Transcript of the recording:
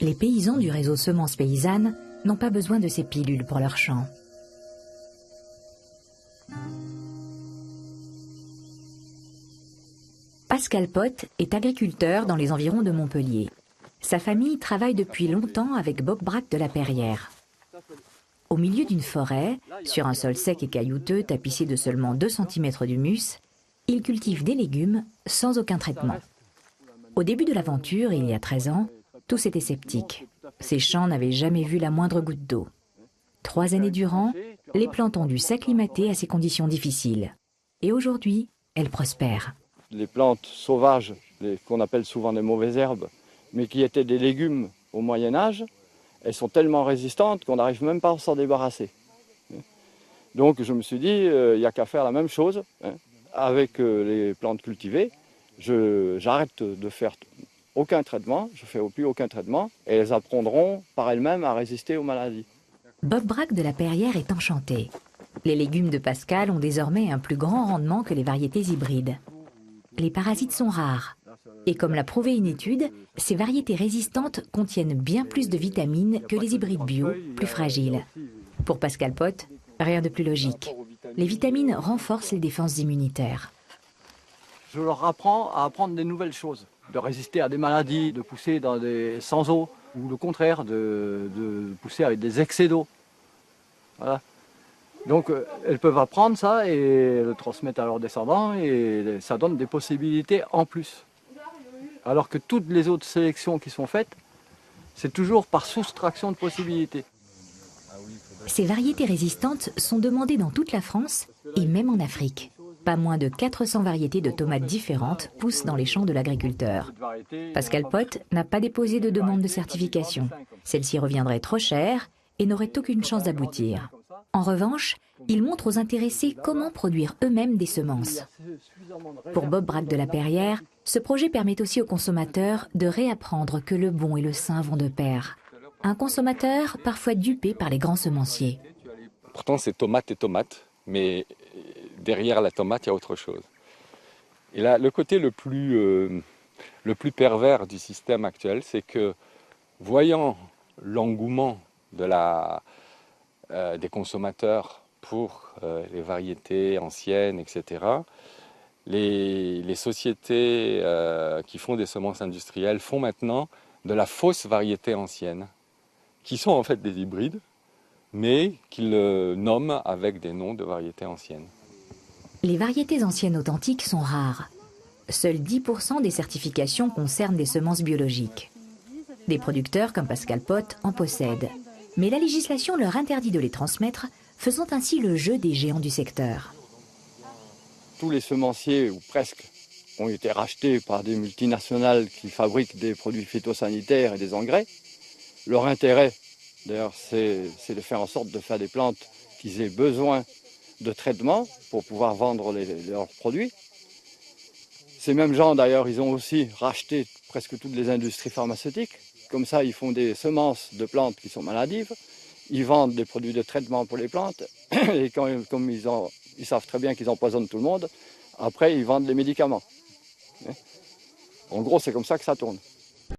Les paysans du réseau Semences Paysannes n'ont pas besoin de ces pilules pour leurs champs. Pascal Pot est agriculteur dans les environs de Montpellier. Sa famille travaille depuis longtemps avec Bob Braque de la Perrière. Au milieu d'une forêt, sur un sol sec et caillouteux tapissé de seulement 2 cm d'humus, il cultive des légumes sans aucun traitement. Au début de l'aventure, il y a 13 ans, tous étaient sceptiques. Ces champs n'avaient jamais vu la moindre goutte d'eau. 3 années durant, les plantes ont dû s'acclimater à ces conditions difficiles. Et aujourd'hui, elles prospèrent. Les plantes sauvages, qu'on appelle souvent des mauvaises herbes, mais qui étaient des légumes au Moyen-Âge, elles sont tellement résistantes qu'on n'arrive même pas à s'en débarrasser. Donc je me suis dit, il n'y a qu'à faire la même chose avec les plantes cultivées. J'arrête de faire aucun traitement, je ne fais plus aucun traitement, et elles apprendront par elles-mêmes à résister aux maladies. Bob Braque de la Perrière est enchanté. Les légumes de Pascal ont désormais un plus grand rendement que les variétés hybrides. Les parasites sont rares. Et comme l'a prouvé une étude, ces variétés résistantes contiennent bien plus de vitamines que les hybrides bio, plus fragiles. Pour Pascal Pot, rien de plus logique. Les vitamines renforcent les défenses immunitaires. Je leur apprends à apprendre des nouvelles choses, de résister à des maladies, de pousser sans eau, ou le contraire, de pousser avec des excès d'eau. Voilà. Donc elles peuvent apprendre ça et le transmettre à leurs descendants et ça donne des possibilités en plus. Alors que toutes les autres sélections qui sont faites, c'est toujours par soustraction de possibilités. Ces variétés résistantes sont demandées dans toute la France et même en Afrique. Pas moins de 400 variétés de tomates différentes poussent dans les champs de l'agriculteur. Pascal Pot n'a pas déposé de demande de certification. Celle-ci reviendrait trop chère et n'aurait aucune chance d'aboutir. En revanche, il montre aux intéressés comment produire eux-mêmes des semences. Pour Bob Braque de la Perrière, ce projet permet aussi aux consommateurs de réapprendre que le bon et le sain vont de pair. Un consommateur parfois dupé par les grands semenciers. Pourtant, c'est tomate et tomate, mais derrière la tomate, il y a autre chose. Et là, le côté le plus pervers du système actuel, c'est que, voyant l'engouement des consommateurs pour les variétés anciennes, etc., les sociétés qui font des semences industrielles font maintenant de la fausse variété ancienne, qui sont en fait des hybrides, mais qu'ils nomment avec des noms de variétés anciennes. Les variétés anciennes authentiques sont rares. Seuls 10% des certifications concernent des semences biologiques. Des producteurs comme Pascal Pot en possèdent. Mais la législation leur interdit de les transmettre, faisant ainsi le jeu des géants du secteur. Tous les semenciers, ou presque, ont été rachetés par des multinationales qui fabriquent des produits phytosanitaires et des engrais. Leur intérêt, d'ailleurs, c'est de faire en sorte de faire des plantes qui aient besoin de traitement pour pouvoir vendre leurs produits. Ces mêmes gens, d'ailleurs, ils ont aussi racheté presque toutes les industries pharmaceutiques. Comme ça, ils font des semences de plantes qui sont maladives. Ils vendent des produits de traitement pour les plantes. Et comme ils savent très bien qu'ils empoisonnent tout le monde, après, ils vendent les médicaments. En gros, c'est comme ça que ça tourne.